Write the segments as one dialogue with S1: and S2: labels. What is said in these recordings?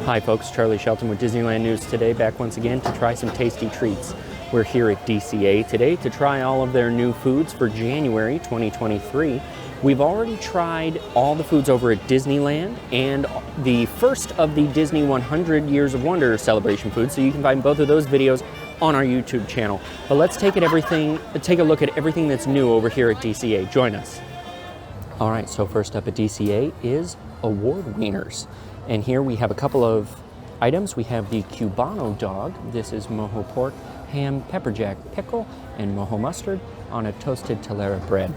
S1: Hi folks, Charlie Shelton with Disneyland News Today, back once again to try some tasty treats. We're here at DCA today to try all of their new foods for January 2023. We've already tried all the foods over at Disneyland and the first of the Disney 100 Years of Wonder celebration foods, so you can find both of those videos on our YouTube channel. But let's take a look at everything that's new over here at DCA. Join us. All right, so first up at DCA is award wieners. And here we have a couple of items. We have the Cubano dog. This is mojo pork, ham, pepper jack pickle, and mojo mustard on a toasted telera bread.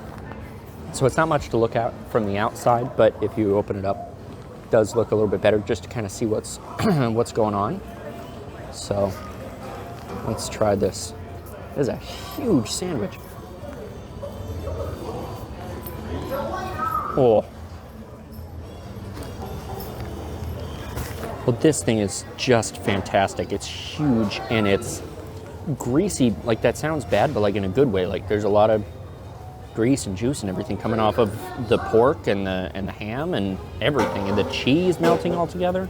S1: So it's not much to look at from the outside, but if you open it up, it does look a little bit better just to kind of see what's what's going on. So let's try this. This is a huge sandwich. Oh. Well, this thing is just fantastic. It's huge and it's greasy. Like, that sounds bad, but like in a good way. Like, there's a lot of grease and juice and everything coming off of the pork and the ham and everything, and the cheese melting all together.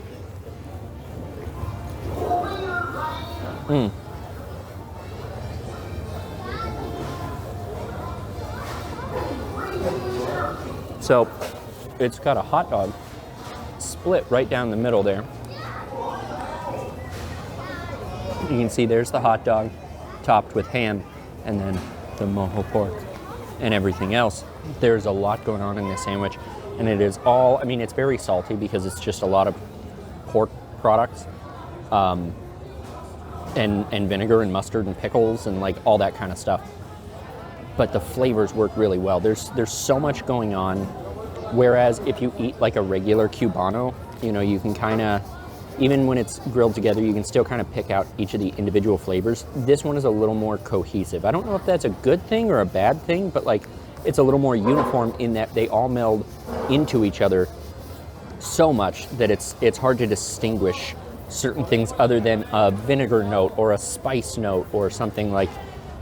S1: So it's got a hot dog split right down the middle there. You can see there's the hot dog topped with ham and then the mojo pork and everything else. There's a lot going on in this sandwich, and it is all, I mean, it's very salty because it's just a lot of pork products, and vinegar and mustard and pickles and like all that kind of stuff. But the flavors work really well. There's so much going on. Whereas if you eat like a regular Cubano, you know, you can kind of, even when it's grilled together, you can still kind of pick out each of the individual flavors. This one is a little more cohesive. I don't know if that's a good thing or a bad thing, but like, it's a little more uniform in that they all meld into each other so much that it's hard to distinguish certain things other than a vinegar note or a spice note or something. Like,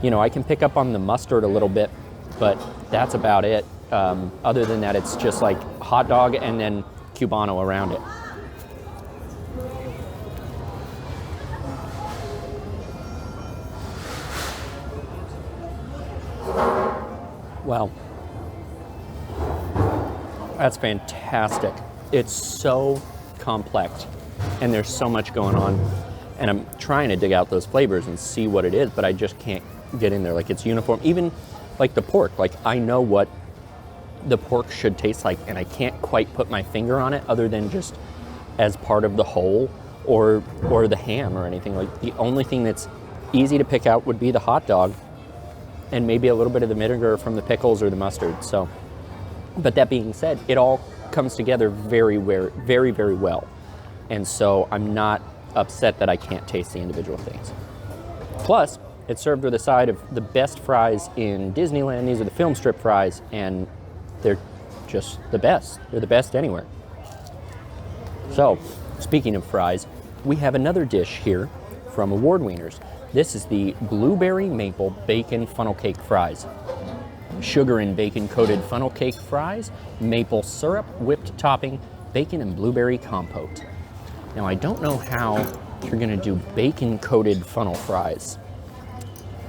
S1: you know, I can pick up on the mustard a little bit, but that's about it. Other than that, it's just like hot dog and then Cubano around it. Wow. That's fantastic. It's so complex and there's so much going on, and I'm trying to dig out those flavors and see what it is, but I just can't get in there. Like, it's uniform. Even like the pork, like I know what the pork should taste like, and I can't quite put my finger on it other than just as part of the whole or the ham or anything. Like, the only thing that's easy to pick out would be the hot dog and maybe a little bit of the vinegar from the pickles or the mustard. So, but that being said, it all comes together very, very, very well. And so I'm not upset that I can't taste the individual things. Plus, it's served with a side of the best fries in Disneyland. These are the film strip fries, and they're just the best. They're the best anywhere. So, speaking of fries, we have another dish here from Award Wieners. This is the blueberry maple bacon funnel cake fries. Sugar and bacon coated funnel cake fries, maple syrup, whipped topping, bacon and blueberry compote. Now, I don't know how you're gonna do bacon coated funnel fries.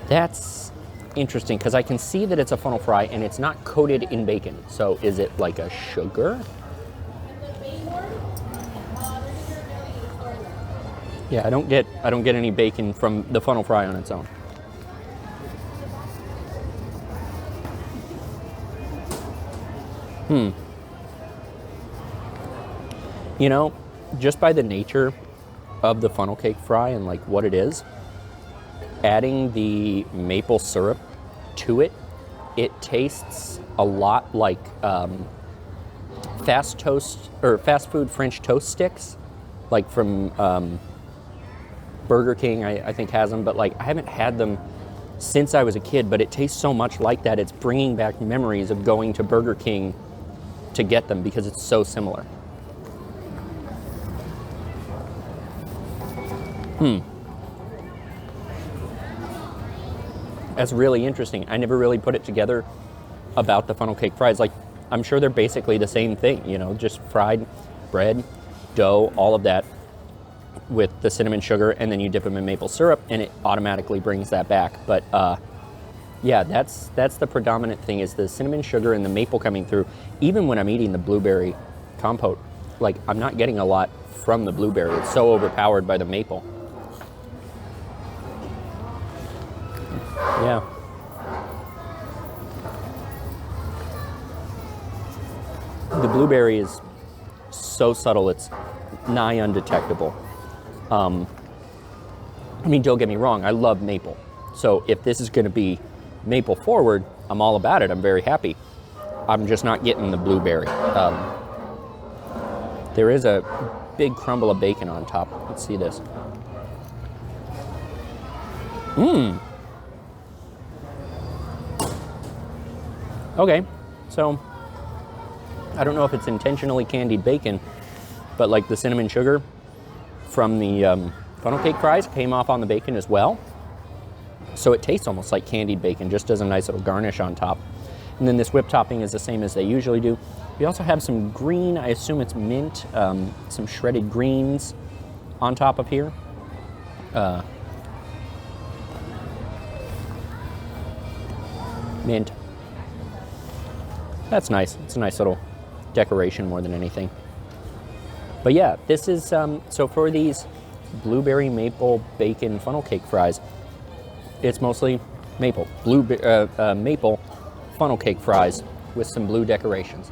S1: That's interesting, because I can see that it's a funnel fry and it's not coated in bacon. So is it like a sugar? Yeah, I don't get any bacon from the funnel fry on its own. You know, just by the nature of the funnel cake fry and like what it is, adding the maple syrup to it, it tastes a lot like fast food French toast sticks, like from Burger King, I think has them, but like I haven't had them since I was a kid, but it tastes so much like that. It's bringing back memories of going to Burger King to get them because it's so similar. That's really interesting. I never really put it together about the funnel cake fries. Like, I'm sure they're basically the same thing, you know, just fried bread, dough, all of that, with the cinnamon sugar, and then you dip them in maple syrup, and it automatically brings that back. But yeah, that's the predominant thing, is the cinnamon sugar and the maple coming through. Even when I'm eating the blueberry compote, like, I'm not getting a lot from the blueberry. It's so overpowered by the maple. Yeah. The blueberry is so subtle, it's nigh undetectable. I mean, don't get me wrong, I love maple. So if this is gonna be maple forward, I'm all about it. I'm very happy. I'm just not getting the blueberry. There is a big crumble of bacon on top. Let's see this. Mmm. Okay, so I don't know if it's intentionally candied bacon, but like the cinnamon sugar from the funnel cake fries came off on the bacon as well. So it tastes almost like candied bacon, just as a nice little garnish on top. And then this whipped topping is the same as they usually do. We also have some green, I assume it's mint, some shredded greens on top of here. Mint. That's nice. It's a nice little decoration more than anything. But yeah, this is, so for these blueberry maple bacon funnel cake fries, it's mostly maple. Maple funnel cake fries with some blue decorations.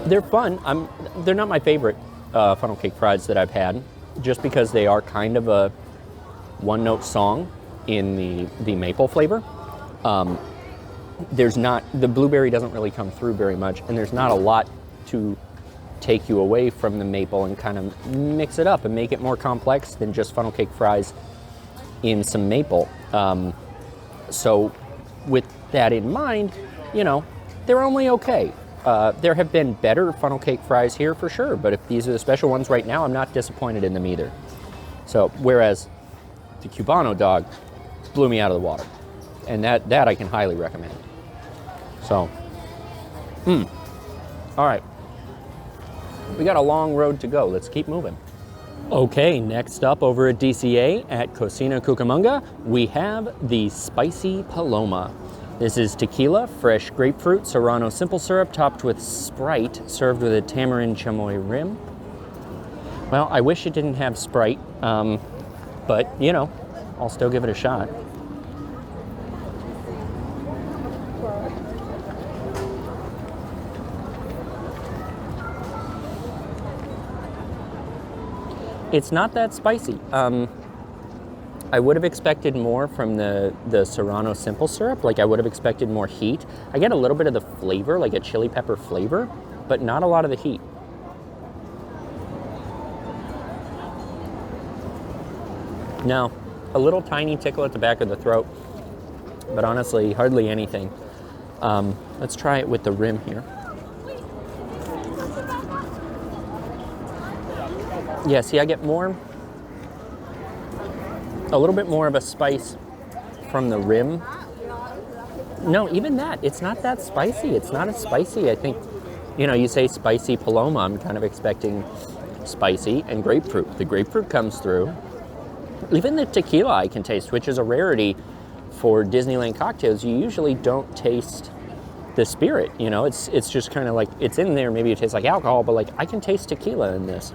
S1: They're fun. They're not my favorite funnel cake fries that I've had, just because they are kind of a one-note song in the maple flavor. The blueberry doesn't really come through very much, and there's not a lot to take you away from the maple and kind of mix it up and make it more complex than just funnel cake fries in some maple. So with that in mind, you know, they're only okay. There have been better funnel cake fries here for sure, but if these are the special ones right now, I'm not disappointed in them either. So, whereas the Cubano dog blew me out of the water, and that I can highly recommend. So, all right. We got a long road to go. Let's keep moving. Okay, next up over at DCA at Cocina Cucamonga, we have the Spicy Paloma. This is tequila, fresh grapefruit, Serrano simple syrup topped with Sprite, served with a tamarind chamoy rim. Well, I wish it didn't have Sprite, but you know, I'll still give it a shot. It's not that spicy. I would have expected more from the Serrano simple syrup. Like, I would have expected more heat. I get a little bit of the flavor, like a chili pepper flavor, but not a lot of the heat. No, a little tiny tickle at the back of the throat, but honestly, hardly anything. Let's try it with the rim here. Yeah, see, I get a little bit more of a spice from the rim. No, even that, it's not that spicy. It's not as spicy. I think, you know, you say spicy Paloma, I'm kind of expecting spicy and grapefruit. The grapefruit comes through. Even the tequila I can taste, which is a rarity for Disneyland cocktails. You usually don't taste the spirit, you know? It's just kind of like, it's in there, maybe it tastes like alcohol, but like, I can taste tequila in this.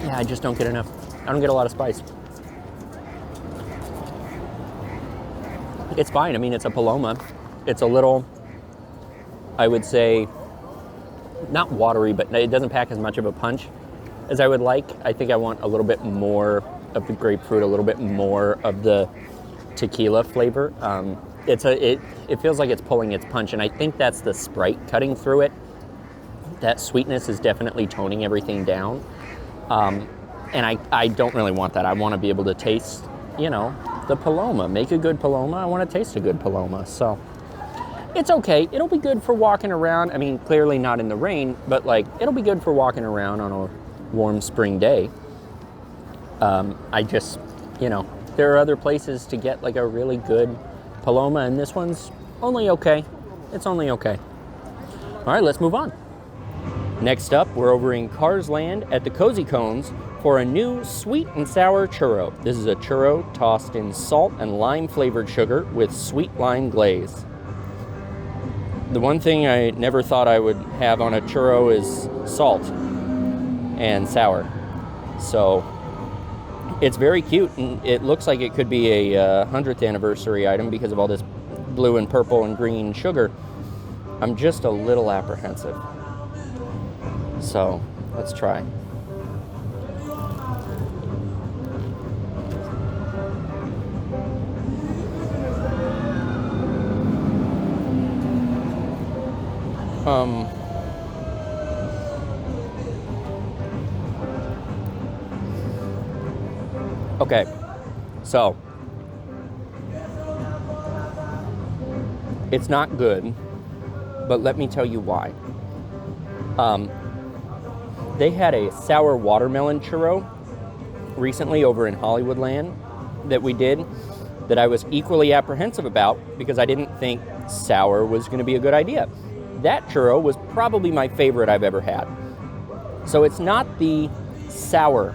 S1: Yeah, I just don't get enough. I don't get a lot of spice. It's fine. I mean, it's a Paloma. It's a little, I would say, not watery, but it doesn't pack as much of a punch as I would like. I think I want a little bit more of the grapefruit, a little bit more of the tequila flavor. It feels like it's pulling its punch, and I think that's the Sprite cutting through it. That sweetness is definitely toning everything down. And I don't really want that. I want to be able to taste, you know, the Paloma. Make a good Paloma. I want to taste a good Paloma. So it's okay. It'll be good for walking around. I mean, clearly not in the rain, but like, it'll be good for walking around on a warm spring day. I just, you know, there are other places to get like a really good Paloma, and this one's only okay. It's only okay. All right, let's move on. Next up, we're over in Cars Land at the Cozy Cones for a new sweet and sour churro. This is a churro tossed in salt and lime flavored sugar with sweet lime glaze. The one thing I never thought I would have on a churro is salt and sour. So it's very cute, and it looks like it could be a 100th anniversary item because of all this blue and purple and green sugar. I'm just a little apprehensive. So let's try. Okay, so it's not good, but let me tell you why. They had a sour watermelon churro recently over in Hollywoodland that we did that I was equally apprehensive about because I didn't think sour was going to be a good idea. That churro was probably my favorite I've ever had. So it's not the sour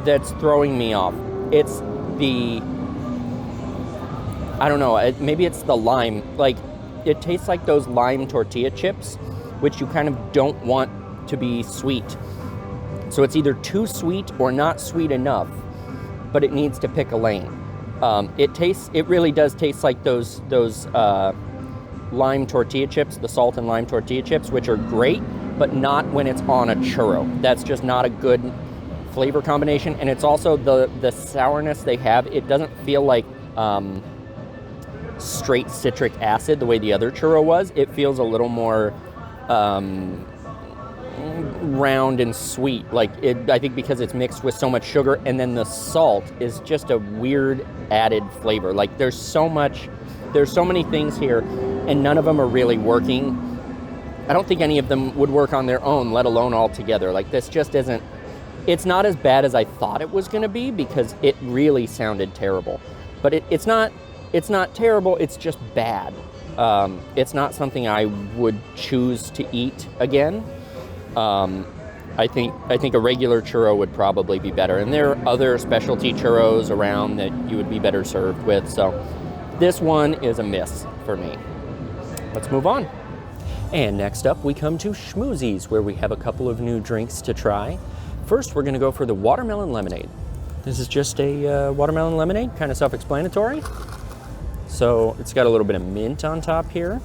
S1: that's throwing me off. It's the, I don't know, maybe it's the lime. Like, it tastes like those lime tortilla chips, which you kind of don't want to be sweet. So it's either too sweet or not sweet enough, but it needs to pick a lane. It really does taste like those lime tortilla chips, the salt and lime tortilla chips, which are great, but not when it's on a churro. That's just not a good flavor combination. And it's also the sourness they have. It doesn't feel like straight citric acid the way the other churro was. It feels a little more round and sweet. I think because it's mixed with so much sugar, and then the salt is just a weird added flavor. Like there's so many things here, and none of them are really working. I don't think any of them would work on their own, let alone all together. Like this just isn't, it's not as bad as I thought it was gonna be because it really sounded terrible. But it's not terrible, it's just bad. It's not something I would choose to eat again. I think a regular churro would probably be better. And there are other specialty churros around that you would be better served with. So this one is a miss for me. Let's move on. And next up we come to Schmoozies, where we have a couple of new drinks to try. First, we're gonna go for the watermelon lemonade. This is just a watermelon lemonade, kind of self-explanatory. So it's got a little bit of mint on top here.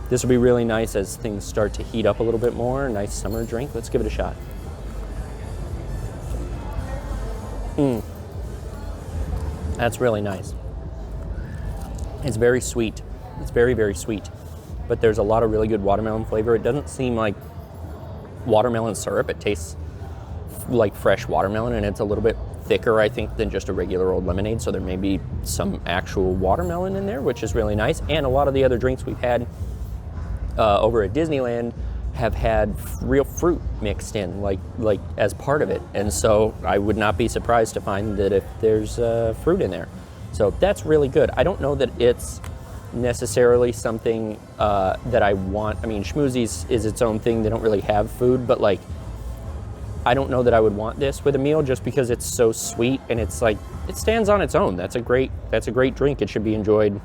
S1: This will be really nice as things start to heat up a little bit more. Nice summer drink. Let's give it a shot. That's really nice. It's very sweet. It's very, very sweet. But there's a lot of really good watermelon flavor. It doesn't seem like watermelon syrup. It tastes like fresh watermelon, and it's a little bit thicker, I think, than just a regular old lemonade. So there may be some actual watermelon in there, which is really nice. And a lot of the other drinks we've had over at Disneyland have had real fruit mixed in, like as part of it. And so I would not be surprised to find that if there's fruit in there. So that's really good. I don't know that it's necessarily something that I want. I mean, Schmoozies is its own thing. They don't really have food, but like, I don't know that I would want this with a meal just because it's so sweet and it's like, it stands on its own. That's a great drink. It should be enjoyed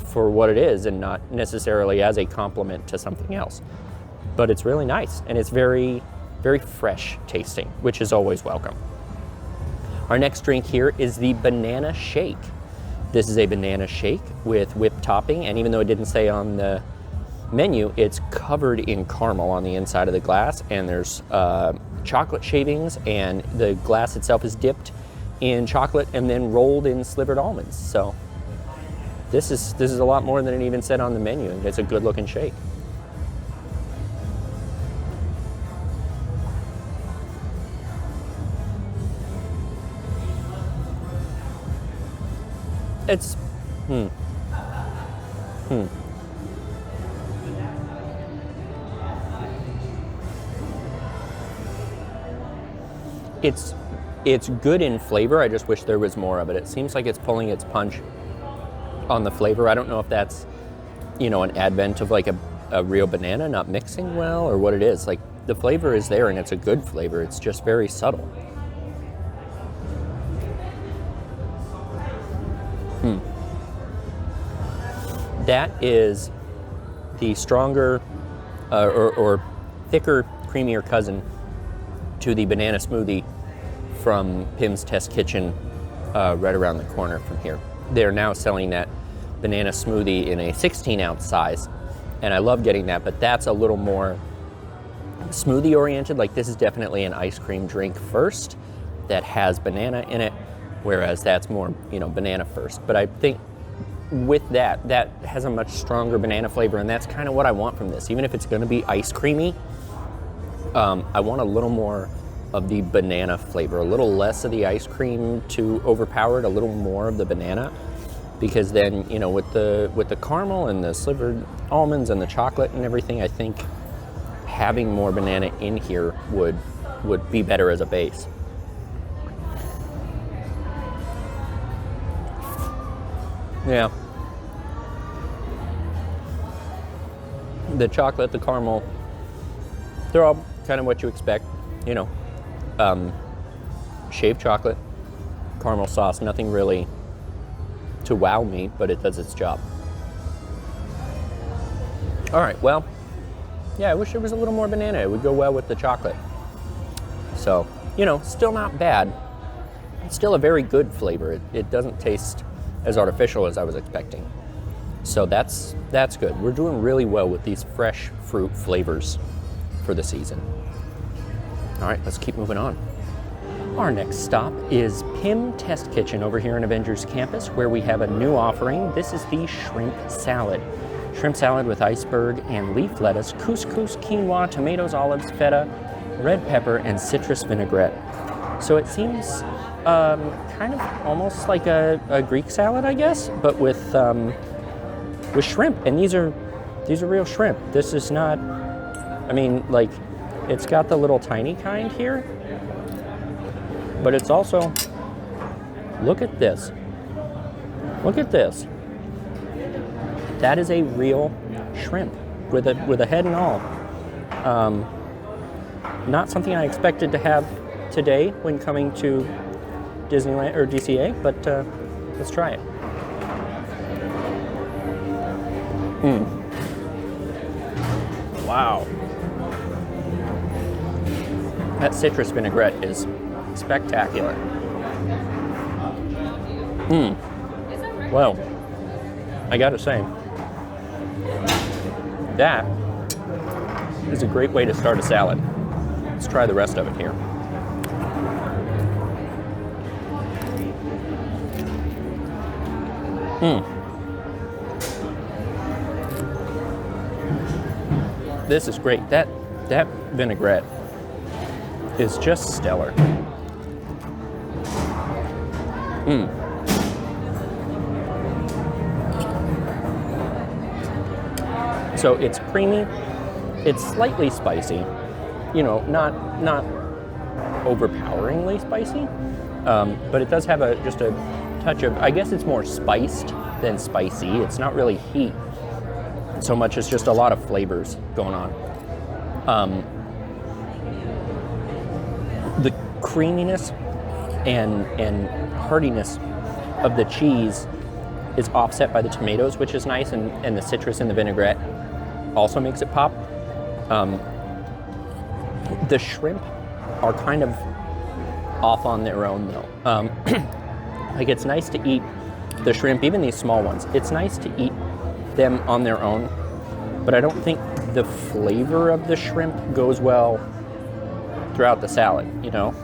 S1: for what it is and not necessarily as a complement to something else. But it's really nice and it's very, very fresh tasting, which is always welcome. Our next drink here is the banana shake. This is a banana shake with whipped topping, and even though it didn't say on the menu, it's covered in caramel on the inside of the glass, and there's chocolate shavings, and the glass itself is dipped in chocolate and then rolled in slivered almonds. So this is a lot more than it even said on the menu, and it's a good looking shake. It's It's good in flavor. I just wish there was more of it. It seems like it's pulling its punch on the flavor. I don't know if that's, you know, an advent of like a real banana not mixing well or what it is. Like the flavor is there and it's a good flavor. It's just very subtle. That is the stronger or thicker, creamier cousin to the banana smoothie from PIM's Test Kitchen right around the corner from here. They're now selling that banana smoothie in a 16-ounce size, and I love getting that, but that's a little more smoothie oriented. Like this is definitely an ice cream drink first that has banana in it, whereas that's more, you know, banana first. But I think with that has a much stronger banana flavor, and that's kind of what I want from this. Even if it's gonna be ice creamy, I want a little more of the banana flavor, a little less of the ice cream to overpower it, a little more of the banana, because then, you know, with the caramel and the slivered almonds and the chocolate and everything, I think having more banana in here would be better as a base. Yeah. The chocolate, the caramel, they're all kind of what you expect, you know. Shaved chocolate, caramel sauce, nothing really to wow me, but it does its job. All right, well, yeah, I wish there was a little more banana. It would go well with the chocolate. So, you know, still not bad. It's still a very good flavor. It doesn't taste as artificial as I was expecting. So that's good. We're doing really well with these fresh fruit flavors for the season. All right, let's keep moving on. Our next stop is PIM Test Kitchen over here in Avengers Campus, where we have a new offering. This is the shrimp salad. Shrimp salad with iceberg and leaf lettuce, couscous, quinoa, tomatoes, olives, feta, red pepper, and citrus vinaigrette. So it seems kind of almost like a Greek salad, I guess, but with shrimp. And these are real shrimp. This is not, I mean, like, it's got the little tiny kind here, but it's also, look at this. Look at this. That is a real shrimp with a head and all. Not something I expected to have today when coming to Disneyland or DCA, but let's try it. Wow. That citrus vinaigrette is spectacular. Well, I gotta say, that is a great way to start a salad. Let's try the rest of it here. This is great. That vinaigrette is just stellar. So it's creamy, it's slightly spicy, you know, not overpoweringly spicy, but it does have just a touch of, I guess it's more spiced than spicy. It's not really heat so much as just a lot of flavors going on. The creaminess and heartiness of the cheese is offset by the tomatoes, which is nice, and the citrus in the vinaigrette also makes it pop. The shrimp are kind of off on their own though. Like, it's nice to eat the shrimp, even these small ones. It's nice to eat them on their own, but I don't think the flavor of the shrimp goes well throughout the salad, you know?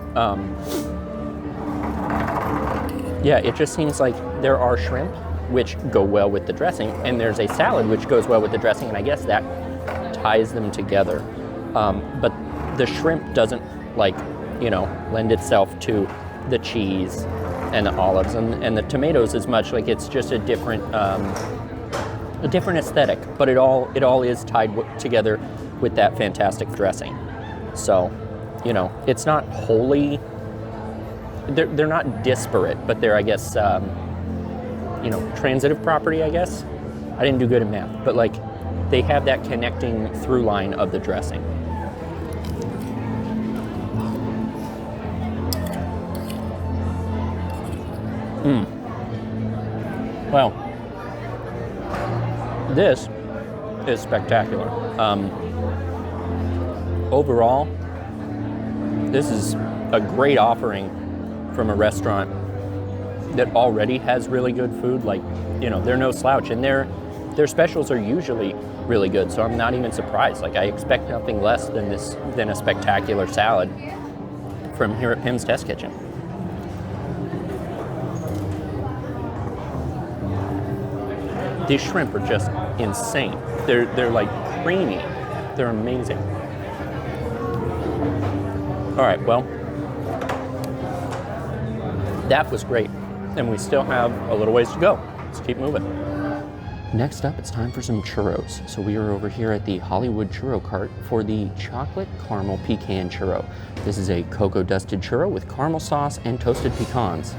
S1: Yeah, it just seems like there are shrimp which go well with the dressing, and there's a salad which goes well with the dressing, and I guess that ties them together. But the shrimp doesn't, like, you know, lend itself to the cheese and the olives and the tomatoes as much. Like, it's just a different aesthetic, but it all is tied together with that fantastic dressing. So, you know, it's not wholly they're not disparate, but they're, I guess, you know, transitive property, I guess. I didn't do good in math, but like they have that connecting through line of the dressing. Well, this is spectacular. Overall, this is a great offering from a restaurant that already has really good food. Like, you know, they're no slouch, and their specials are usually really good, so I'm not even surprised. Like, I expect nothing less than a spectacular salad from here at PIM's Test Kitchen. These shrimp are just insane. They're like creamy. They're amazing. All right, well, that was great. And we still have a little ways to go. Let's keep moving. Next up, it's time for some churros. So we are over here at the Hollywood Churro Cart for the chocolate caramel pecan churro. This is a cocoa dusted churro with caramel sauce and toasted pecans.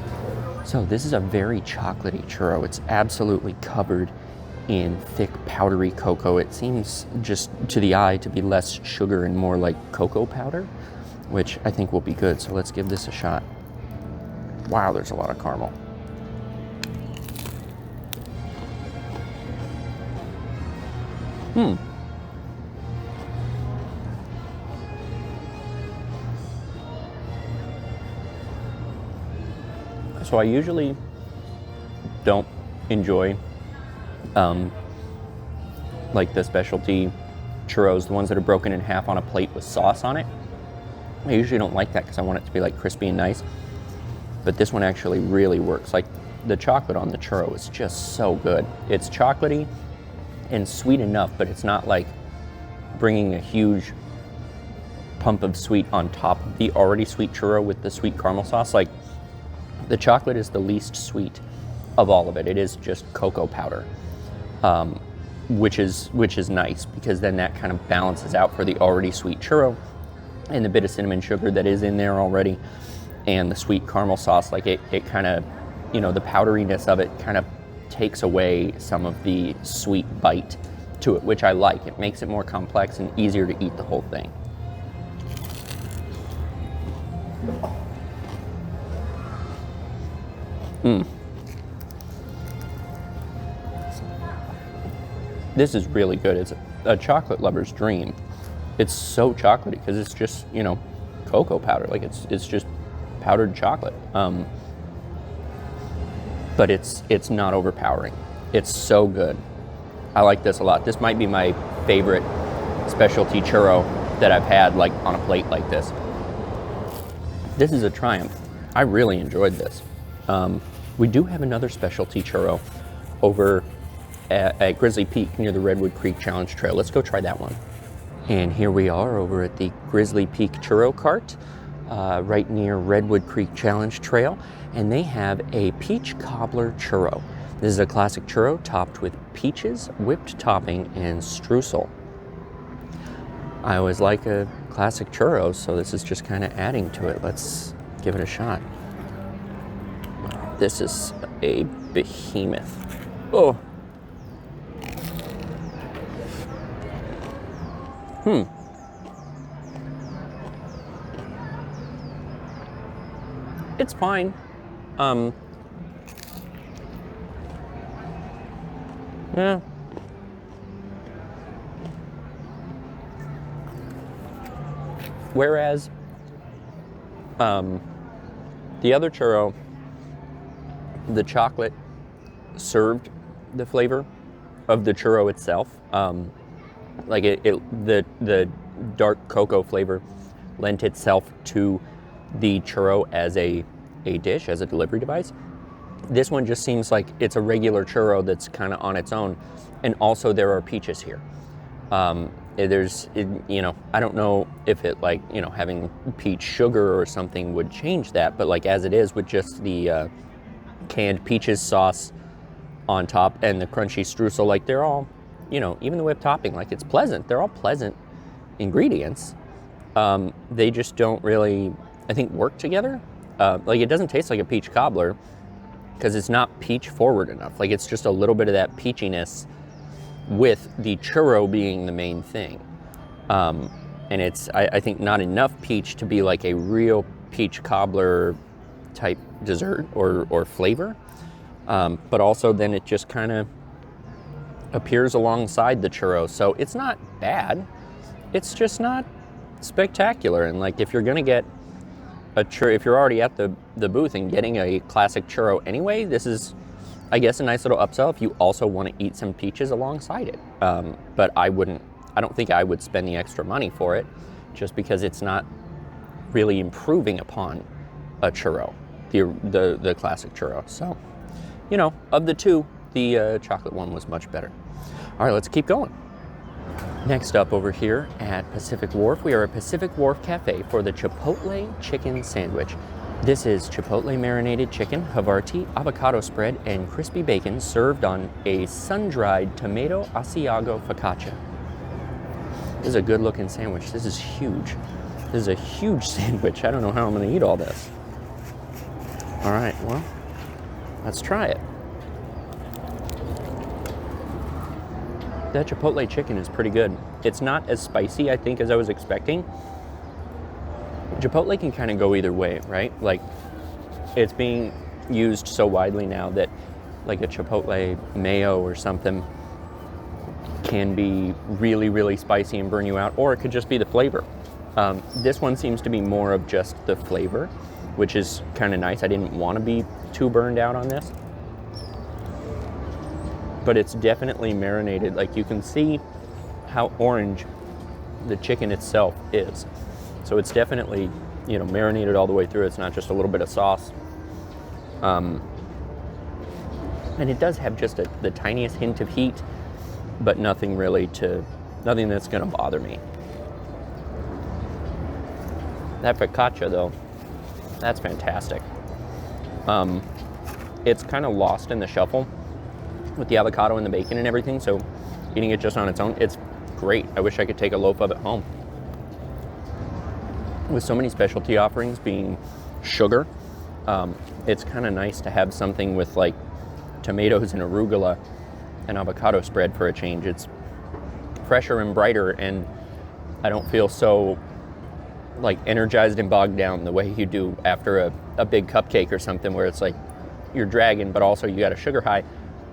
S1: So this is a very chocolatey churro. It's absolutely covered in thick powdery cocoa. It seems just to the eye to be less sugar and more like cocoa powder, which I think will be good. So let's give this a shot. Wow, there's a lot of caramel. So I usually don't enjoy like the specialty churros, the ones that are broken in half on a plate with sauce on it. I usually don't like that because I want it to be like crispy and nice. But this one actually really works. Like the chocolate on the churro is just so good. It's chocolatey and sweet enough, but it's not like bringing a huge pump of sweet on top of the already sweet churro with the sweet caramel sauce. Like the chocolate is the least sweet of all of it. It is just cocoa powder, which is nice because then that kind of balances out for the already sweet churro and the bit of cinnamon sugar that is in there already, and the sweet caramel sauce. Like it kind of, you know, the powderiness of it kind of takes away some of the sweet bite to it, which I like. It makes it more complex and easier to eat the whole thing. This is really good. It's a chocolate lover's dream. It's so chocolatey because it's just, you know, cocoa powder. Like it's just powdered chocolate. But it's not overpowering. It's so good. I like this a lot. This might be my favorite specialty churro that I've had like on a plate like this. This is a triumph. I really enjoyed this. We do have another specialty churro over at Grizzly Peak near the Redwood Creek Challenge Trail. Let's go try that one. And here we are over at the Grizzly Peak Churro Cart, right near Redwood Creek Challenge Trail, and they have a peach cobbler churro. This is a classic churro topped with peaches, whipped topping, and streusel. I always like a classic churro, so this is just kind of adding to it. Let's give it a shot. This is a behemoth. Oh. It's fine. Yeah. Whereas the other churro, the chocolate served the flavor of the churro itself. Like the dark cocoa flavor lent itself to the churro as a dish, as a delivery device. This one just seems like it's a regular churro that's kind of on its own. And also there are peaches here. You know, I don't know if it like, you know, having peach sugar or something would change that, but like as it is with just the canned peaches sauce on top and the crunchy streusel, like they're all, you know, even the whipped topping, like it's pleasant. They're all pleasant ingredients. They just don't really, I think, work together Like, it doesn't taste like a peach cobbler because it's not peach forward enough. Like, it's just a little bit of that peachiness with the churro being the main thing. And it's, I think, not enough peach to be like a real peach cobbler type dessert or flavor. But also then it just kind of appears alongside the churro. So it's not bad. It's just not spectacular. And like, if you're gonna get a churro, if you're already at the booth and getting a classic churro anyway, this is, I guess, a nice little upsell if you also want to eat some peaches alongside it. But I don't think I would spend the extra money for it, just because it's not really improving upon a churro, the classic churro. So, you know, of the two, the chocolate one was much better. All right, let's keep going. Next up over here at Pacific Wharf, we are at Pacific Wharf Cafe for the Chipotle Chicken Sandwich. This is Chipotle marinated chicken, Havarti, avocado spread, and crispy bacon served on a sun-dried tomato Asiago focaccia. This is a good looking sandwich. This is huge. This is a huge sandwich. I don't know how I'm gonna eat all this. All right, well, let's try it. That Chipotle chicken is pretty good. It's not as spicy, I think, as I was expecting. Chipotle can kind of go either way, right? Like, it's being used so widely now that like a Chipotle mayo or something can be really, really spicy and burn you out, or it could just be the flavor. This one seems to be more of just the flavor, which is kind of nice. I didn't want to be too burned out on this. But it's definitely marinated. Like, you can see how orange the chicken itself is. So it's definitely, you know, marinated all the way through. It's not just a little bit of sauce. And it does have just the tiniest hint of heat, but nothing that's gonna bother me. That focaccia though, that's fantastic. It's kind of lost in the shuffle with the avocado and the bacon and everything, so eating it just on its own, it's great. I wish I could take a loaf of it home. With so many specialty offerings being sugar, it's kind of nice to have something with like tomatoes and arugula and avocado spread for a change. It's fresher and brighter, and I don't feel so like energized and bogged down the way you do after a big cupcake or something, where it's like you're dragging, but also you got a sugar high.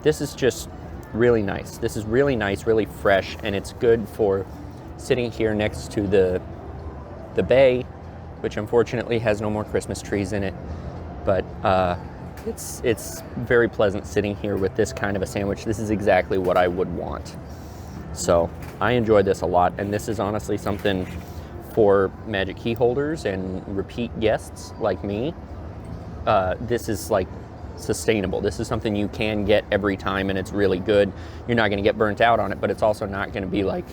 S1: This is just really nice. This is really nice, really fresh, and it's good for sitting here next to the bay, which unfortunately has no more Christmas trees in it. But it's very pleasant sitting here with this kind of a sandwich. This is exactly what I would want. So I enjoyed this a lot, and this is honestly something for magic key holders and repeat guests like me. This is like sustainable. This is something you can get every time, and it's really good. You're not going to get burnt out on it, but it's also not going to be like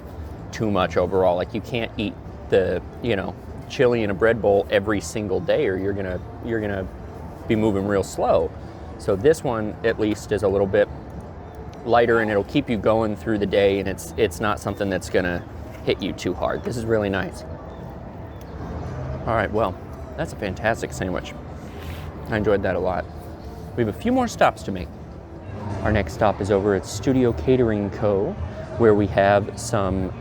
S1: too much overall. Like, you can't eat the, you know, chili in a bread bowl every single day, or you're gonna be moving real slow. So this one at least is a little bit lighter, and it'll keep you going through the day, and it's not something that's gonna hit you too hard. This is really nice. All right, well, that's a fantastic sandwich. I enjoyed that a lot. We have a few more stops to make. Our next stop is over at Studio Catering Co., where we have some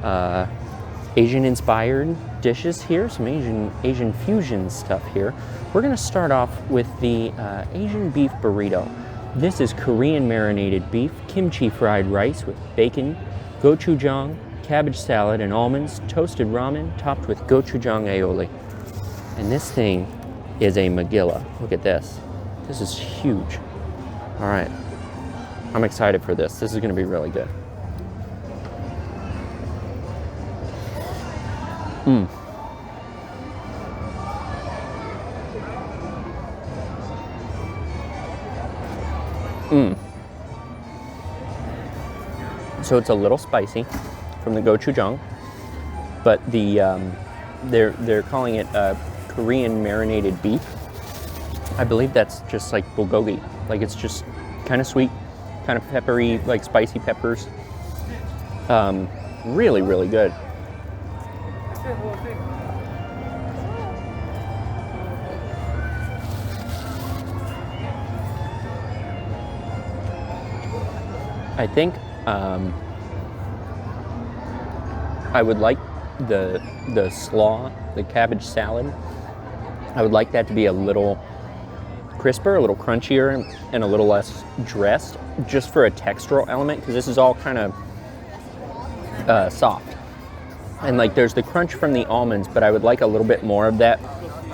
S1: Asian-inspired dishes here, some Asian fusion stuff here. We're gonna start off with the Asian beef burrito. This is Korean marinated beef, kimchi fried rice with bacon, gochujang, cabbage salad, and almonds, toasted ramen, topped with gochujang aioli. And this thing is a Magilla. Look at this. This is huge. All right, I'm excited for this. This is gonna be really good. So it's a little spicy from the gochujang, but they're calling it Korean marinated beef. I believe that's just like bulgogi. Like, it's just kind of sweet, kind of peppery, like spicy peppers. Really, really good. I think I would like the slaw, the cabbage salad. I would like that to be a little crisper, a little crunchier, and a little less dressed, just for a textural element, because this is all kind of soft. And like there's the crunch from the almonds, but I would like a little bit more of that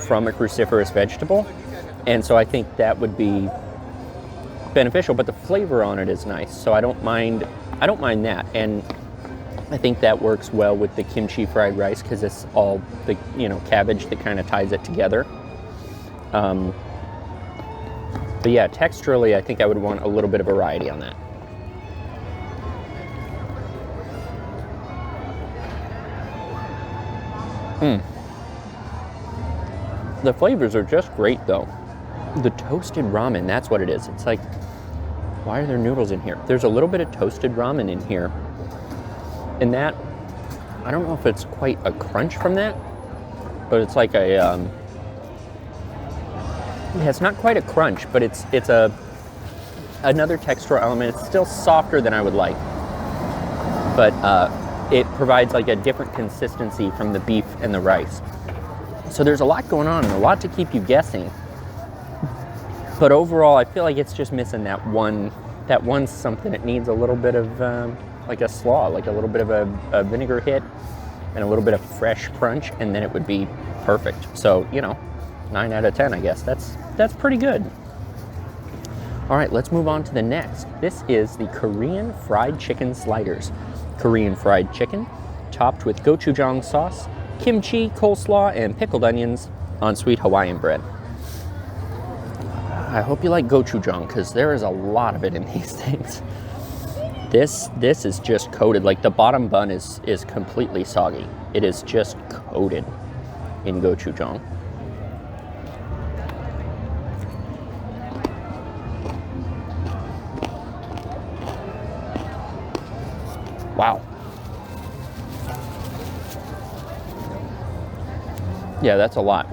S1: from a cruciferous vegetable. And so I think that would be beneficial, but the flavor on it is nice. So I don't mind that. And I think that works well with the kimchi fried rice, because it's all the cabbage that kind of ties it together. But yeah, texturally, I think I would want a little bit of variety on that. The flavors are just great though. The toasted ramen, that's what it is. It's like, why are there noodles in here? There's a little bit of toasted ramen in here. And that, I don't know if it's quite a crunch from that, but it's like a, yeah, it's not quite a crunch, but it's another textural element. It's still softer than I would like, but it provides like a different consistency from the beef and the rice. So there's a lot going on and a lot to keep you guessing. But overall, I feel like it's just missing that one something. It needs a little bit of like a slaw, like a little bit of a vinegar hit and a little bit of fresh crunch, and then it would be perfect. So, 9 out of 10, I guess. That's pretty good. All right, let's move on to the next. This is the Korean fried chicken sliders. Korean fried chicken, topped with gochujang sauce, kimchi, coleslaw, and pickled onions on sweet Hawaiian bread. I hope you like gochujang, because there is a lot of it in these things. This is just coated, like the bottom bun is completely soggy. It is just coated in gochujang. Wow. Yeah, that's a lot.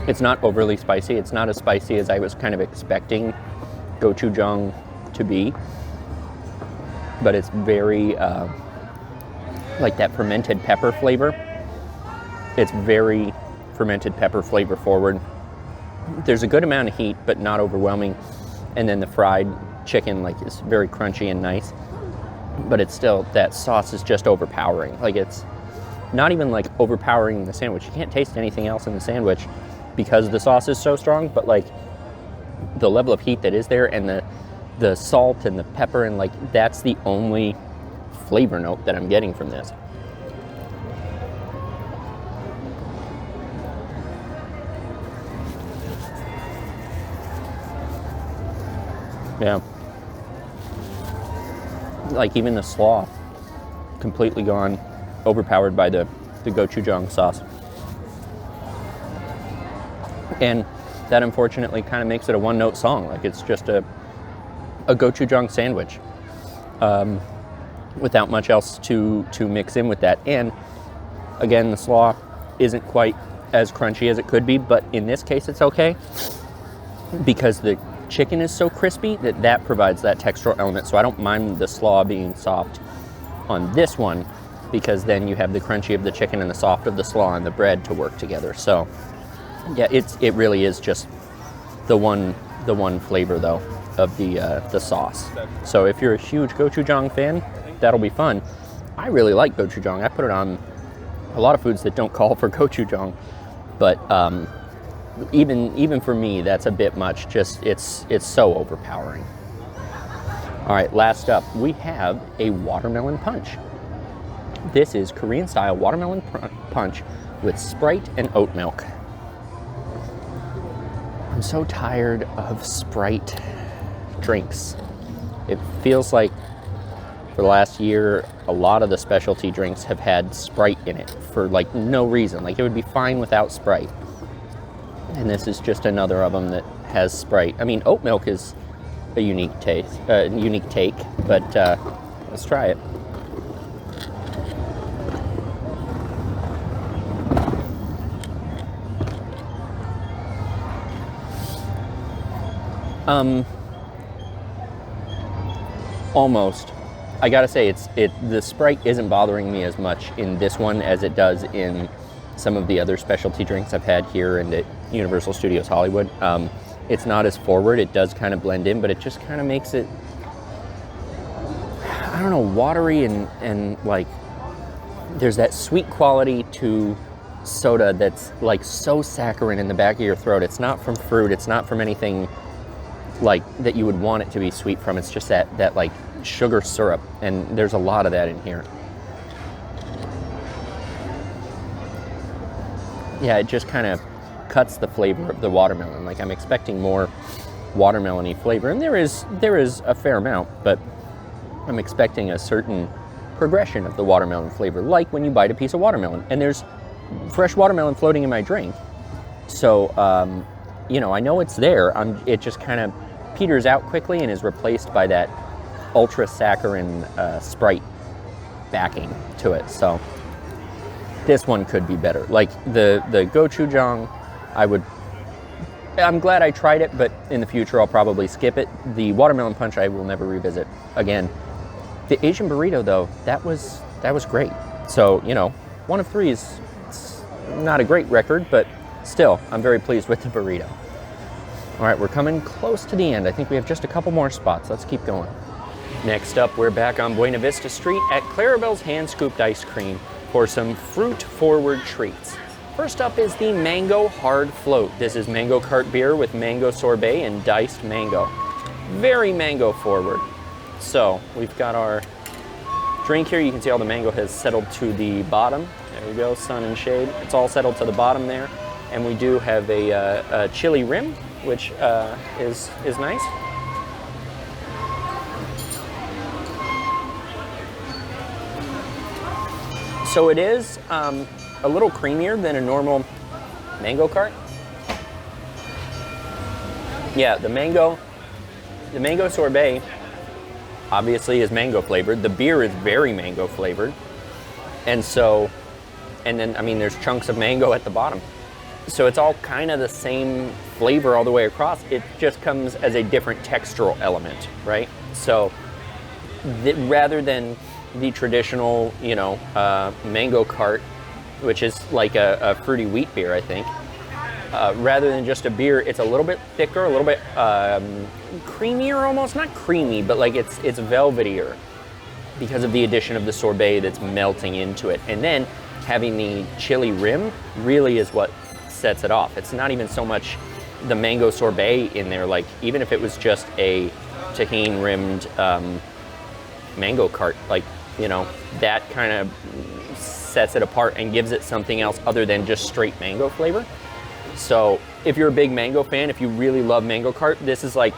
S1: It's not overly spicy. It's not as spicy as I was kind of expecting gochujang to be, but it's very like that fermented pepper flavor. It's very fermented pepper flavor forward. There's a good amount of heat, but not overwhelming. And then the fried chicken is very crunchy and nice, but it's still, that sauce is just overpowering. Like, it's not even like overpowering the sandwich. You can't taste anything else in the sandwich because the sauce is so strong, but like the level of heat that is there, and the salt and the pepper, and like that's the only flavor note that I'm getting from this. Yeah. Like even the slaw, completely gone, overpowered by the gochujang sauce. And that unfortunately kind of makes it a one-note song. Like it's just a gochujang sandwich without much else to mix in with that. And again, the slaw isn't quite as crunchy as it could be, but in this case it's okay because the chicken is so crispy that provides that textural element. So I don't mind the slaw being soft on this one, because then you have the crunchy of the chicken and the soft of the slaw and the bread to work together. So yeah, it really is just the one flavor though of the sauce. So if you're a huge gochujang fan, that'll be fun. I really like gochujang. I put it on a lot of foods that don't call for gochujang, but even for me, that's a bit much. Just it's so overpowering. All right, last up, we have a watermelon punch. This is Korean style watermelon punch with Sprite and oat milk. I'm so tired of Sprite drinks. It feels like for the last year, a lot of the specialty drinks have had Sprite in it for like no reason. Like it would be fine without Sprite. And this is just another of them that has Sprite. I mean, oat milk is a unique taste, unique take, but let's try it. Almost. I gotta say, the Sprite isn't bothering me as much in this one as it does in some of the other specialty drinks I've had here and at Universal Studios Hollywood. It's not as forward. It does kind of blend in, but it just kind of makes it, I don't know, watery and like there's that sweet quality to soda that's like so saccharine in the back of your throat. It's not from fruit. It's not from anything like that you would want it to be sweet from. It's just that like sugar syrup, and there's a lot of that in here. Yeah, it just kind of cuts the flavor of the watermelon. Like I'm expecting more watermelon-y flavor, and there is a fair amount, but I'm expecting a certain progression of the watermelon flavor, like when you bite a piece of watermelon. And there's fresh watermelon floating in my drink, so you know, I know it's there. It just kind of peters out quickly and is replaced by that ultra saccharine Sprite backing to it. So this one could be better. Like the gochujang, I'm glad I tried it, but in the future I'll probably skip it. The watermelon punch I will never revisit again. The Asian burrito though, that was great. So, you know, 1 of 3 is not a great record, but still, I'm very pleased with the burrito. All right, we're coming close to the end. I think we have just a couple more spots. Let's keep going. Next up, we're back on Buena Vista Street at Clarabelle's hand-scooped ice cream for some fruit-forward treats. First up is the Mango Hard Float. This is mango cart beer with mango sorbet and diced mango. Very mango forward. So we've got our drink here. You can see all the mango has settled to the bottom. There we go, sun and shade. It's all settled to the bottom there. And we do have a chili rim, which is nice. So it is a little creamier than a normal mango cart. Yeah, the mango sorbet obviously is mango flavored. The beer is very mango flavored. And then, I mean, there's chunks of mango at the bottom. So it's all kind of the same flavor all the way across. It just comes as a different textural element, right? So rather than the traditional, you know, mango cart, which is like a fruity wheat beer, I think, rather than just a beer, it's a little bit thicker, a little bit creamier almost. Not creamy, but like it's velvetier because of the addition of the sorbet that's melting into it. And then having the chili rim really is what sets it off. It's not even so much the mango sorbet in there. Like even if it was just a tahini rimmed mango cart, like, you know, that kind of sets it apart and gives it something else other than just straight mango flavor. So if you're a big mango fan, if you really love mango cart, this is like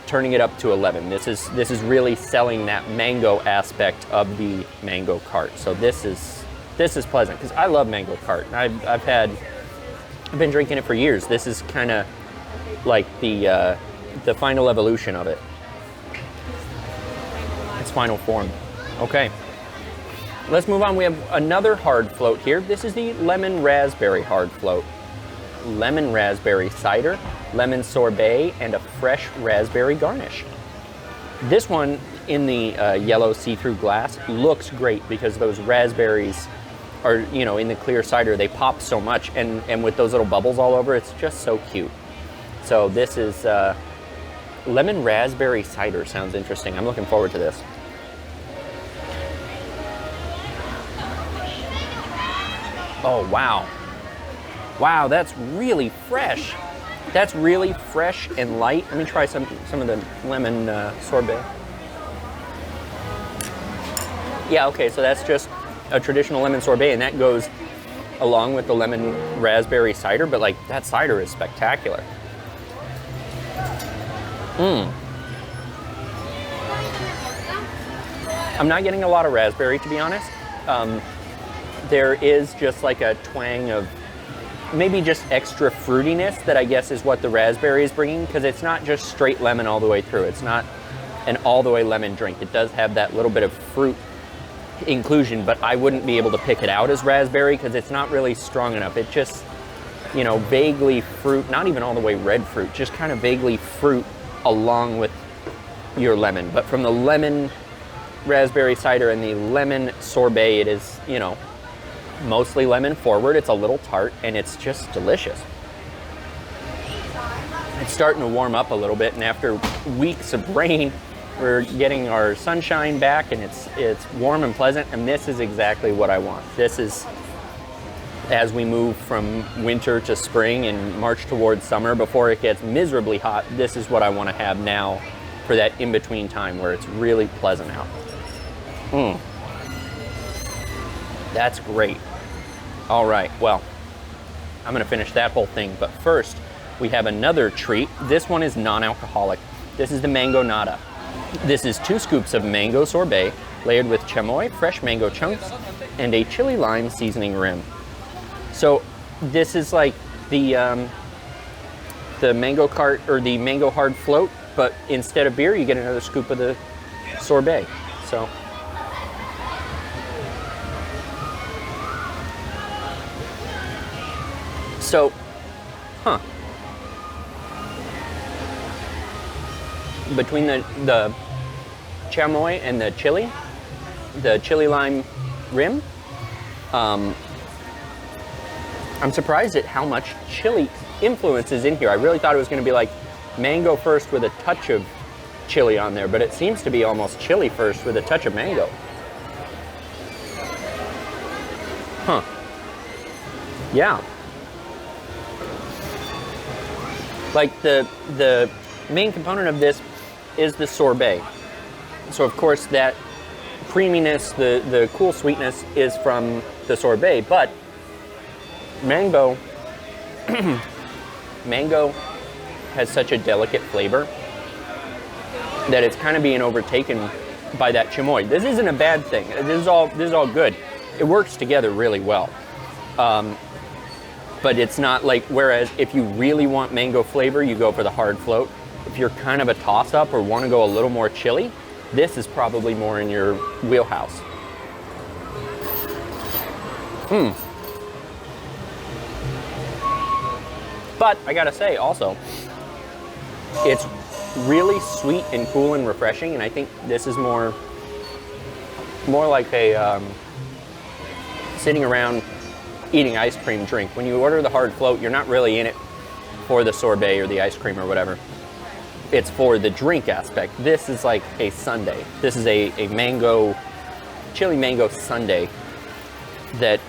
S1: turning it up to 11. This is really selling that mango aspect of the mango cart. So this is pleasant because I love mango cart. I've been drinking it for years. This is kind of like the final evolution of it. Its final form. Okay, let's move on. We have another hard float here. This is the lemon raspberry hard float. Lemon raspberry cider, lemon sorbet, and a fresh raspberry garnish. This one in the yellow see-through glass looks great because those raspberries are, you know, in the clear cider, they pop so much, and with those little bubbles all over, it's just so cute. So this is lemon raspberry cider. Sounds interesting. I'm looking forward to this. Oh, wow. Wow, that's really fresh. That's really fresh and light. Let me try some of the lemon sorbet. Yeah, okay, so that's just a traditional lemon sorbet, and that goes along with the lemon raspberry cider, but like that cider is spectacular. I'm not getting a lot of raspberry, to be honest. There is just like a twang of maybe just extra fruitiness that I guess is what the raspberry is bringing, because it's not just straight lemon all the way through. It's not an all the way lemon drink. It does have that little bit of fruit inclusion, but I wouldn't be able to pick it out as raspberry because it's not really strong enough. It just, you know, vaguely fruit, not even all the way red fruit, just kind of vaguely fruit along with your lemon. But from the lemon raspberry cider and the lemon sorbet. It is, you know, mostly lemon forward. It's a little tart, and it's just delicious. It's starting to warm up a little bit, and after weeks of rain, we're getting our sunshine back, and it's warm and pleasant, and this is exactly what I want. This is, as we move from winter to spring and march towards summer before it gets miserably hot, this is what I want to have now for that in-between time where it's really pleasant out. That's great. All right, well, I'm gonna finish that whole thing, but first we have another treat. This one is non-alcoholic. This is the Mango Nada. This is 2 scoops of mango sorbet layered with chamoy, fresh mango chunks, and a chili lime seasoning rim. So this is like the mango cart, or the mango hard float, but instead of beer, you get another scoop of the sorbet. So between the chamoy and the chili lime rim, I'm surprised at how much chili influence is in here. I really thought it was going to be like mango first with a touch of chili on there, but it seems to be almost chili first with a touch of mango. Yeah. Like the main component of this is the sorbet. So of course that creaminess, the cool sweetness is from the sorbet, but mango has such a delicate flavor that it's kind of being overtaken by that chamoy. This isn't a bad thing. This is all good. It works together really well. But it's not like, whereas if you really want mango flavor, you go for the hard float. If you're kind of a toss-up or want to go a little more chili, this is probably more in your wheelhouse. But I gotta say also, it's really sweet and cool and refreshing, and I think this is more like a sitting around eating ice cream drink. When you order the hard float, you're not really in it for the sorbet or the ice cream or whatever. It's for the drink aspect. This is like a sundae. This is a chili mango sundae that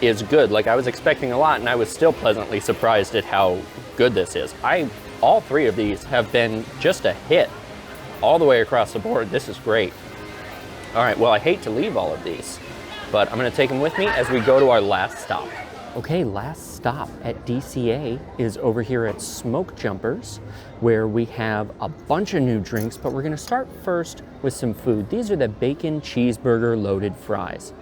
S1: is good. Like, I was expecting a lot, and I was still pleasantly surprised at how good this is. All 3 of these have been just a hit all the way across the board. This is great. All right, well, I hate to leave all of these, but I'm gonna take them with me as we go to our last stop. Okay, last stop at DCA is over here at Smokejumpers, where we have a bunch of new drinks, but we're gonna start first with some food. These are the bacon cheeseburger loaded fries.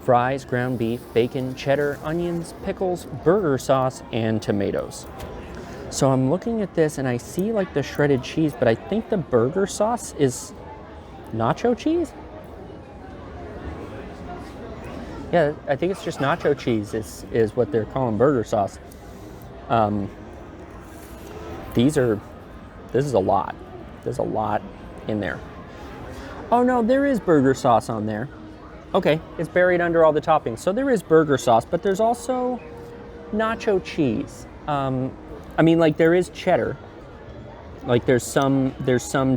S1: Fries, ground beef, bacon, cheddar, onions, pickles, burger sauce, and tomatoes. So I'm looking at this and I see like the shredded cheese, but I think the burger sauce is nacho cheese? Yeah, I think it's just nacho cheese is what they're calling burger sauce. This is a lot. There's a lot in there. Oh no, there is burger sauce on there. Okay, it's buried under all the toppings. So there is burger sauce, but there's also nacho cheese. I mean, like, there is cheddar. Like, there's some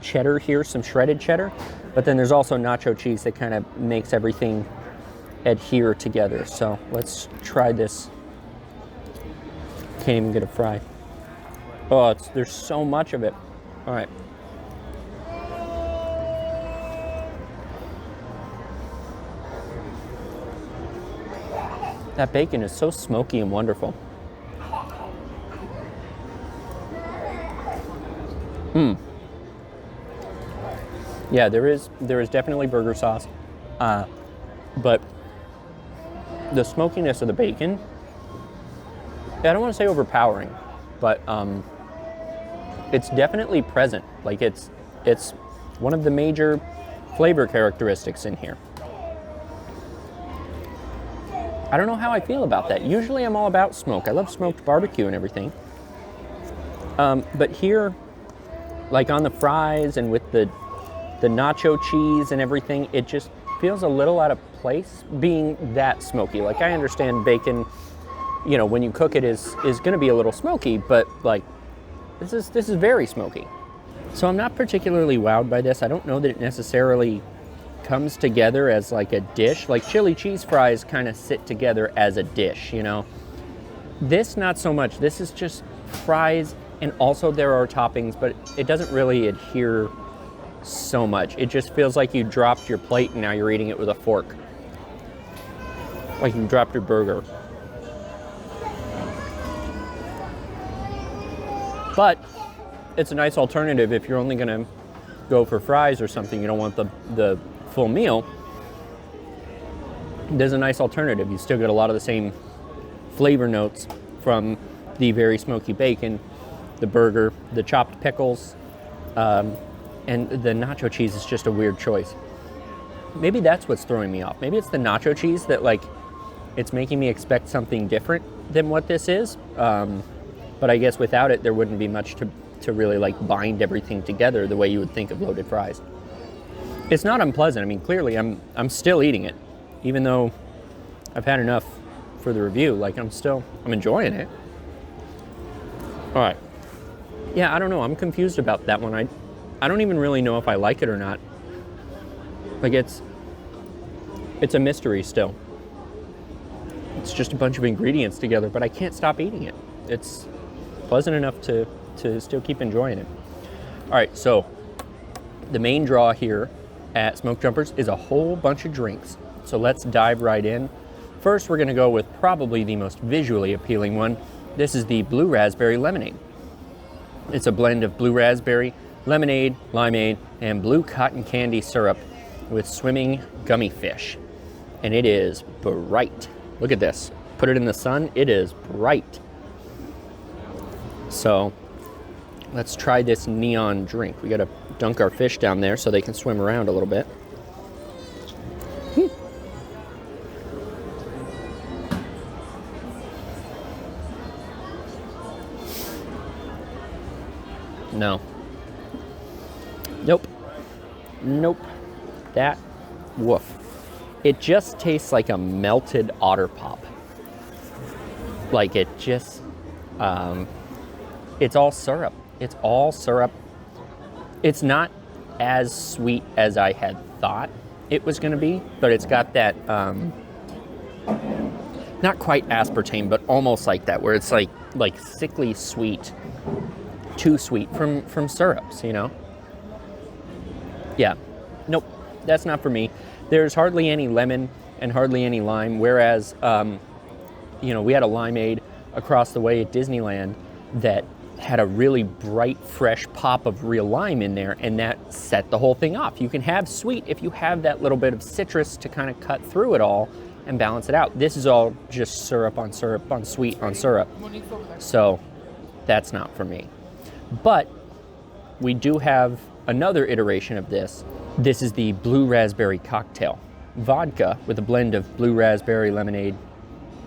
S1: cheddar here, some shredded cheddar, but then there's also nacho cheese that kind of makes everything adhere together. So let's try this. Can't even get a fry. Oh, there's so much of it. All right. That bacon is so smoky and wonderful. Yeah, there is definitely burger sauce, but the smokiness of the bacon, I don't want to say overpowering, but it's definitely present. Like, it's one of the major flavor characteristics in here. I don't know how I feel about that. Usually I'm all about smoke. I love smoked barbecue and everything. But here, like on the fries and with the the nacho cheese and everything, it just feels a little out of place being that smoky. Like, I understand bacon, you know, when you cook it is going to be a little smoky, but like this is very smoky. So I'm not particularly wowed by this. I don't know that it necessarily comes together as like a dish. Like chili cheese fries kind of sit together as a dish, you know. This, not so much. This is just fries, and also there are toppings, but it doesn't really adhere so much. It just feels like you dropped your plate and now you're eating it with a fork. Like you dropped your burger. But it's a nice alternative if you're only gonna go for fries or something, you don't want the full meal. There's a nice alternative. You still get a lot of the same flavor notes from the very smoky bacon, the burger, the chopped pickles, and the nacho cheese is just a weird choice. Maybe that's what's throwing me off. Maybe it's the nacho cheese that, like, it's making me expect something different than what this is. But I guess without it, there wouldn't be much to really like bind everything together the way you would think of loaded fries. It's not unpleasant. I mean, clearly I'm still eating it, even though I've had enough for the review. Like, I'm enjoying it. All right. Yeah, I don't know. I'm confused about that one. I don't even really know if I like it or not. Like, it's a mystery still. It's just a bunch of ingredients together, but I can't stop eating it. It's pleasant enough to still keep enjoying it. All right, so the main draw here at Smokejumpers is a whole bunch of drinks. So let's dive right in. First, we're gonna go with probably the most visually appealing one. This is the Blue Raspberry Lemonade. It's a blend of blue raspberry, lemonade, limeade, and blue cotton candy syrup with swimming gummy fish. And it is bright. Look at this. Put it in the sun, it is bright. So let's try this neon drink. We gotta dunk our fish down there so they can swim around a little bit. No. Nope. Nope. That, woof. It just tastes like a melted otter pop. Like, it just, it's all syrup. It's all syrup. It's not as sweet as I had thought it was gonna be, but it's got that, not quite aspartame, but almost like that, where it's like sickly sweet, too sweet from syrups, you know? Yeah, nope, that's not for me. There's hardly any lemon and hardly any lime, whereas, you know, we had a limeade across the way at Disneyland that had a really bright, fresh pop of real lime in there, and that set the whole thing off. You can have sweet if you have that little bit of citrus to kind of cut through it all and balance it out. This is all just syrup on sweet on syrup. So that's not for me. But we do have another iteration of this. This is the Blue Raspberry Cocktail. Vodka with a blend of blue raspberry, lemonade,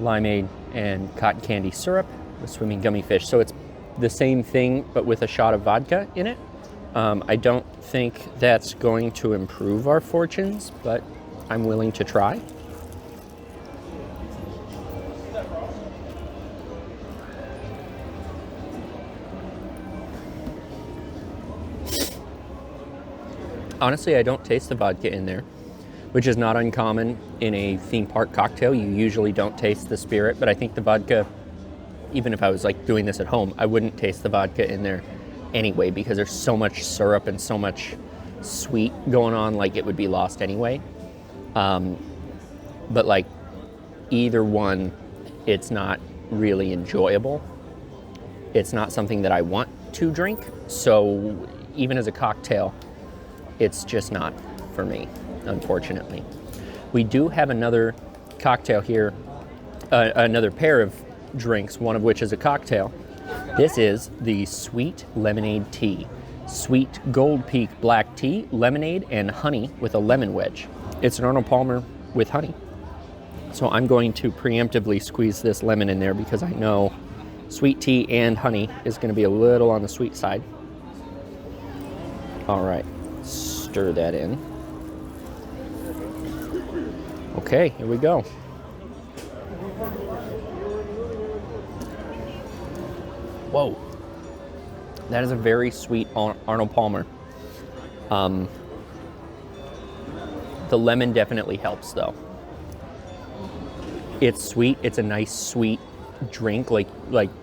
S1: limeade, and cotton candy syrup with swimming gummy fish. So it's the same thing, but with a shot of vodka in it. I don't think that's going to improve our fortunes, but I'm willing to try. Honestly, I don't taste the vodka in there, which is not uncommon in a theme park cocktail. You usually don't taste the spirit, but I think the vodka, even if I was like doing this at home, I wouldn't taste the vodka in there anyway, because there's so much syrup and so much sweet going on, like it would be lost anyway. But like either one, it's not really enjoyable. It's not something that I want to drink. So even as a cocktail, it's just not for me, unfortunately. We do have another cocktail here, another pair of drinks, one of which is a cocktail. This is the Sweet Lemonade Tea. Sweet Gold Peak Black Tea, lemonade, and honey with a lemon wedge. It's an Arnold Palmer with honey. So I'm going to preemptively squeeze this lemon in there because I know sweet tea and honey is going to be a little on the sweet side. All right. stir that in. Okay, here we go. Whoa, that is a very sweet Arnold Palmer. The lemon definitely helps though. It's sweet, it's a nice sweet drink. Like,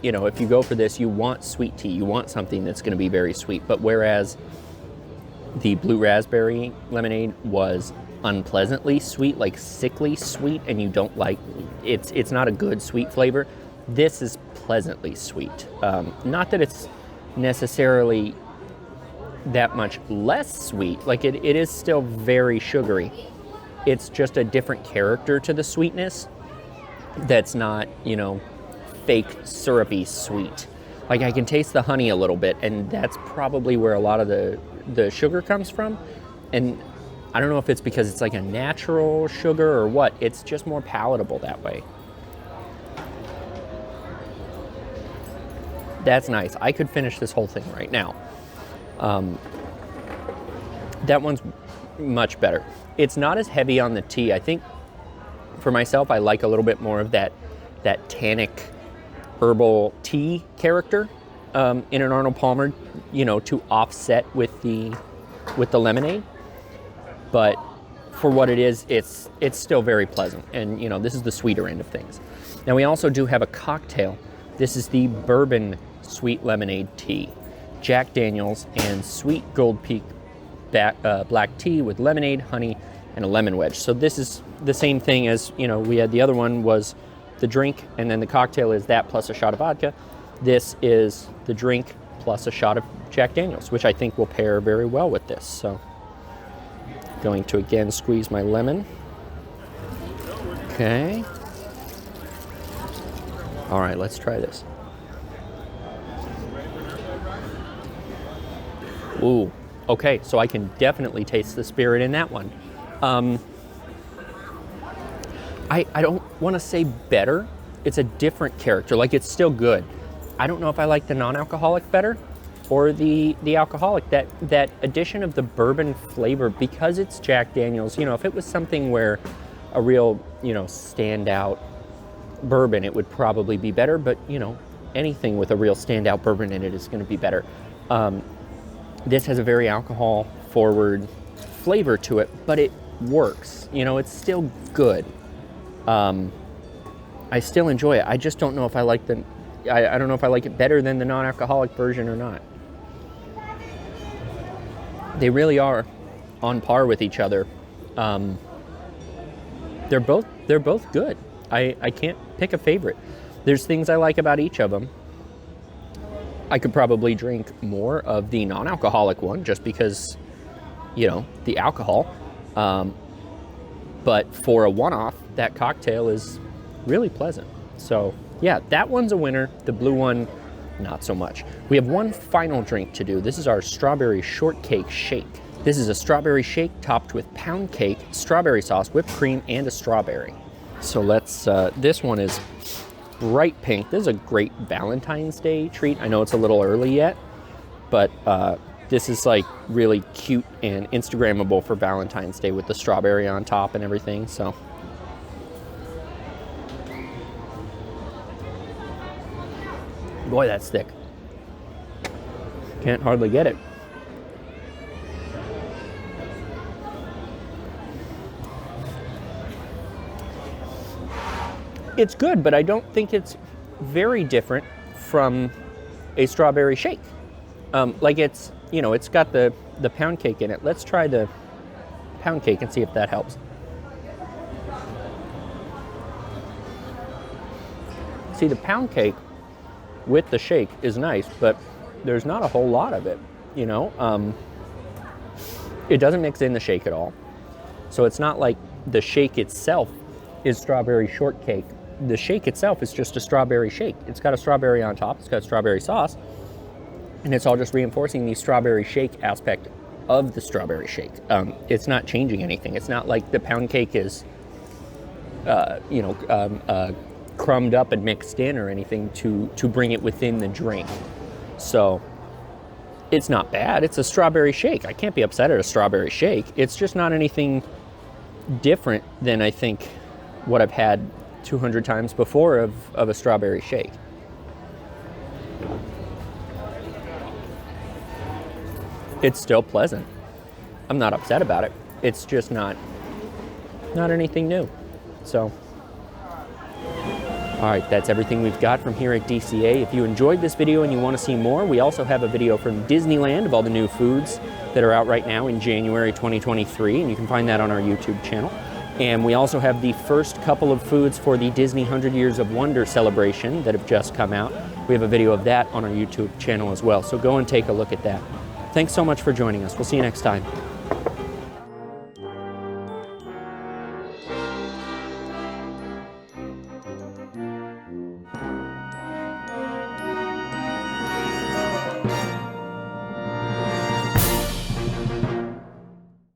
S1: you know, if you go for this, you want sweet tea, you want something that's gonna be very sweet. But whereas the blue raspberry lemonade was unpleasantly sweet, like sickly sweet, and you don't like, it's not a good sweet flavor. This is pleasantly sweet. Not that it's necessarily that much less sweet, like it is still very sugary. It's just a different character to the sweetness that's not, you know, fake syrupy sweet. Like I can taste the honey a little bit, and that's probably where a lot of the sugar comes from. And I don't know if it's because it's like a natural sugar or what, it's just more palatable that way. That's nice. I could finish this whole thing right now. That one's much better. It's not as heavy on the tea. I think for myself, I like a little bit more of that tannic herbal tea character in an Arnold Palmer, you know, to offset with the lemonade. But for what it is, it's still very pleasant. And you know, this is the sweeter end of things. Now we also do have a cocktail. This is the bourbon sweet lemonade tea. Jack Daniels and sweet Gold Peak black tea with lemonade, honey, and a lemon wedge. So this is the same thing as, you know, we had the other one was the drink, and then the cocktail is that plus a shot of vodka. This is the drink plus a shot of Jack Daniels, which I think will pair very well with this. So going to again squeeze my lemon. Okay. All right, let's try this. Ooh, okay, so I can definitely taste the spirit in that one. I don't want to say better. It's a different character, like it's still good. I don't know if I like the non-alcoholic better or the alcoholic. That addition of the bourbon flavor, because it's Jack Daniels, you know, if it was something where a real, you know, standout bourbon, it would probably be better, but you know, anything with a real standout bourbon in it is going to be better. This has a very alcohol forward flavor to it, but it works. You know, it's still good. I still enjoy it. I just don't know if I like I don't know if I like it better than the non-alcoholic version or not. They really are on par with each other. They're both good. I can't pick a favorite. There's things I like about each of them. I could probably drink more of the non-alcoholic one just because, you know, the alcohol. But for a one-off, that cocktail is really pleasant. So yeah, that one's a winner. The blue one, not so much. We have one final drink to do. This is our strawberry shortcake shake. This is a strawberry shake topped with pound cake, strawberry sauce, whipped cream, and a strawberry. So let's, this one is bright pink. This is a great Valentine's Day treat. I know it's a little early yet, but this is like really cute and Instagrammable for Valentine's Day with the strawberry on top and everything. So boy, that's thick. Can't hardly get it. It's good, but I don't think it's very different from a strawberry shake. Like it's, you know, it's got the pound cake in it. Let's try the pound cake and see if that helps. See, the pound cake with the shake is nice, but there's not a whole lot of it, you know? It doesn't mix in the shake at all. So it's not like the shake itself is strawberry shortcake. The shake itself is just a strawberry shake. It's got a strawberry on top, it's got strawberry sauce, and it's all just reinforcing the strawberry shake aspect of the strawberry shake. It's not changing anything. It's not like the pound cake is, crumbed up and mixed in or anything to bring it within the drink. So It's not bad. It's a strawberry shake. I can't be upset at a strawberry shake. It's just not anything different than I think what I've had 200 times before of a strawberry shake. It's still pleasant. I'm not upset about it. It's just not anything new. So, all right, that's everything we've got from here at DCA. If you enjoyed this video and you want to see more, we also have a video from Disneyland of all the new foods that are out right now in January 2023, and you can find that on our YouTube channel. And we also have the first couple of foods for the Disney 100 Years of Wonder celebration that have just come out. We have a video of that on our YouTube channel as well, so go and take a look at that. Thanks so much for joining us. We'll see you next time.